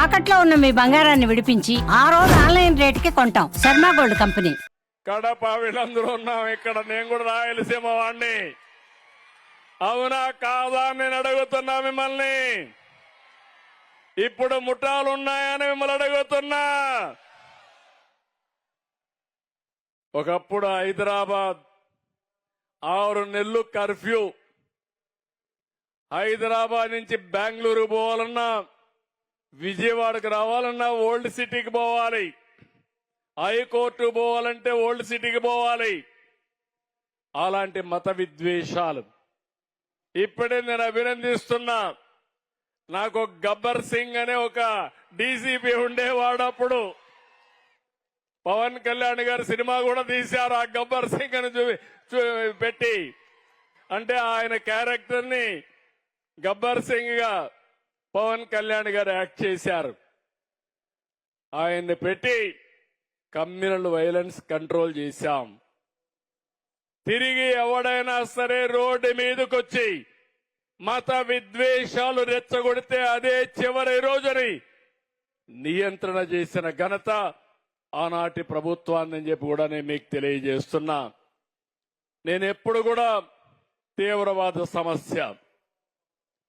తాకట్లో ఉన్న మీ బంగారాన్ని విడిపించి ఆ రోజు ఆన్లైన్ రేటుకి కొంటాం. Sharma gold company. కడప వీళ్ళందరూ ఉన్నాం ఇక్కడ. నేను కూడా రాయలసీమ వాడిని. అవునా కాదా నేను అడుగుతున్నా మిమ్మల్ని. ఇప్పుడు ముఠాలు ఉన్నాయని మిమ్మల్ని అడుగుతున్నా. ఒకప్పుడు హైదరాబాద్ 6 నెలలు కర్ఫ్యూ. హైదరాబాద్ నుంచి బెంగళూరు పోవాలన్నా, విజయవాడకు రావాలన్నా ఓల్డ్ సిటీకి పోవాలి. హైకోర్టు పోవాలంటే ఓల్డ్ సిటీకి పోవాలి. అలాంటి మత విద్వేషాలు ఇప్పుడే నేను అభినందిస్తున్నా. నాకు గబ్బర్ సింగ్ అనే ఒక డీసీపీ ఉండేవాడు. అప్పుడు పవన్ కళ్యాణ్ గారు సినిమా కూడా తీశారు ఆ గబ్బర్ సింగ్ అని పెట్టి. అంటే ఆయన క్యారెక్టర్ ని గబ్బర్ సింగ్ గా పవన్ కళ్యాణ్ గారు యాక్ట్ చేశారు. ఆయన్ని పెట్టి కమ్యూనల్ వైలెన్స్ కంట్రోల్ చేశాం. తిరిగి ఎవడైనా సరే రోడ్డు మీదకొచ్చి మత విద్వేషాలు రెచ్చగొడితే అదే చివరి రోజుని నియంత్రణ చేసిన ఘనత ఆనాటి ప్రభుత్వాన్ని చెప్పి కూడా నేను మీకు తెలియజేస్తున్నా. నేను ఎప్పుడు కూడా తీవ్రవాద సమస్య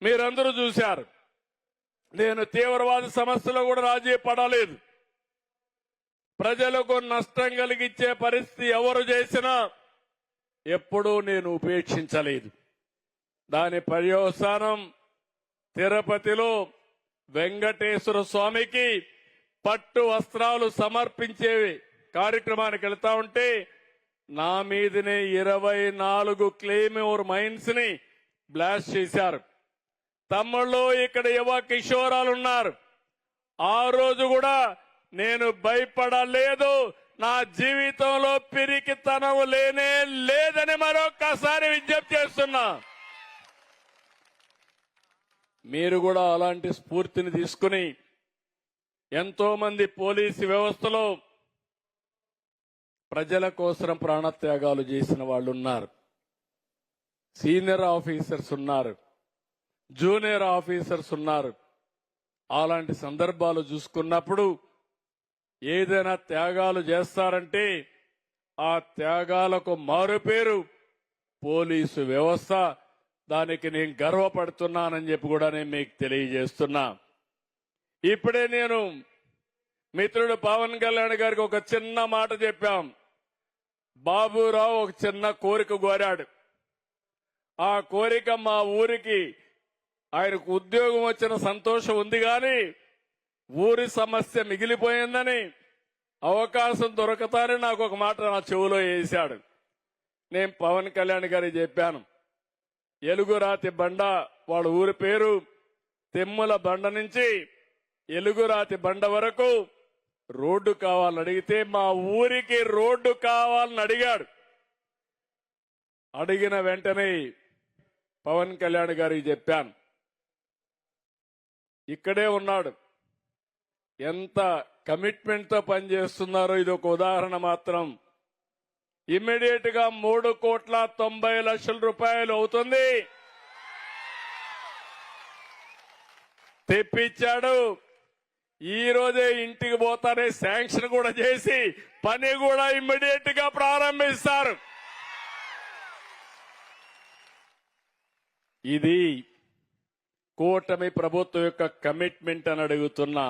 మీరందరూ చూశారు. నేను తీవ్రవాద సమస్యలో కూడా రాజీ పడలేదు. ప్రజలకు నష్టం కలిగించే పరిస్థితి ఎవరు చేసినా ఎప్పుడూ నేను ఉపేక్షించలేదు. దాని పర్యవసానం తిరుపతిలో వెంకటేశ్వర స్వామికి పట్టు వస్త్రాలు సమర్పించే కార్యక్రమానికి వెళ్తా ఉంటే నా మీదనే 24 క్లెయిమోర్ మైన్స్ ని బ్లాస్ట్ చేశారు. తమ్ముళ్ళు ఇక్కడ యువ కిషోరాలున్నారు. ఆ రోజు కూడా నేను భయపడలేదు. నా జీవితంలో పిరికితనం లేనే లేదని మరొక్కసారి విజ్ఞప్తి చేస్తున్నా. మీరు కూడా అలాంటి స్ఫూర్తిని తీసుకుని ఎంతో మంది పోలీసు వ్యవస్థలో ప్రజల కోసం ప్రాణత్యాగాలు చేసిన వాళ్ళు ఉన్నారు. సీనియర్ ఆఫీసర్స్ ఉన్నారు, జూనియర్ ఆఫీసర్స్ ఉన్నారు. అలాంటి సందర్భాలు చూసుకున్నప్పుడు ఏదైనా త్యాగాలు చేస్తారంటే ఆ త్యాగాలకు మారుపేరు పోలీసు వ్యవస్థ. దానికి నేను గర్వపడుతున్నానని చెప్పి కూడా నేను మీకు తెలియజేస్తున్నా. ఇప్పుడే నేను మిత్రుడు పవన్ కళ్యాణ్ గారికి ఒక చిన్న మాట చెప్పాం. బాబురావు ఒక చిన్న కోరిక కోరాడు. ఆ కోరిక మా ఊరికి ఆయనకు ఉద్యోగం వచ్చిన సంతోషం ఉంది కానీ ఊరి సమస్య మిగిలిపోయిందని అవకాశం దొరకతానే నాకు ఒక మాట నా చెవులో వేశాడు. నేను పవన్ కళ్యాణ్ గారికి చెప్పాను, ఎలుగురాతి బండ వాళ్ళ ఊరి పేరు, తెమ్ముల బండ నుంచి ఎలుగురాతి బండ వరకు రోడ్డు కావాలని అడిగితే మా ఊరికి రోడ్డు కావాలని అడిగాడు. అడిగిన వెంటనే పవన్ కళ్యాణ్ గారికి చెప్పాను. ఇక్కడే ఉన్నాడు. ఎంత కమిట్మెంట్ తో పనిచేస్తున్నారో ఇది ఒక ఉదాహరణ మాత్రం. ఇమ్మీడియట్ గా 3,90,00,000 రూపాయలు అవుతుంది తెప్పించాడు. ఈ రోజే ఇంటికి పోతానే శాంక్షన్ కూడా చేసి పని కూడా ఇమ్మీడియట్ గా ప్రారంభిస్తారు. ఇది కూటమి ప్రభుత్వం యొక్క కమిట్మెంట్ అని అడుగుతున్నా.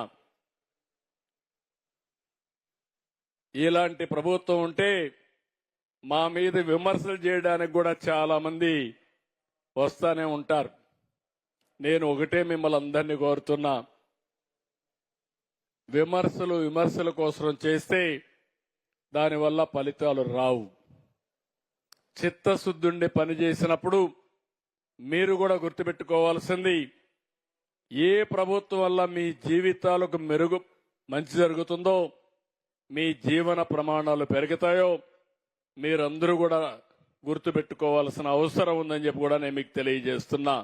ఇలాంటి ప్రభుత్వం ఉంటే మా మీద విమర్శలు చేయడానికి కూడా చాలా మంది వస్తానే ఉంటారు. నేను ఒకటే మిమ్మల్ని అందరినీ కోరుతున్నా, విమర్శల కోసం చేస్తే దానివల్ల ఫలితాలు రావు. చిత్తశుద్ధుండి పనిచేసినప్పుడు మీరు కూడా గుర్తుపెట్టుకోవాల్సింది, ఏ ప్రభుత్వం వల్ల మీ జీవితాలకు మంచి జరుగుతుందో, మీ జీవన ప్రమాణాలు పెరుగుతాయో మీరందరూ కూడా గుర్తుపెట్టుకోవాల్సిన అవసరం ఉందని చెప్పి కూడా నేను మీకు తెలియజేస్తున్నా.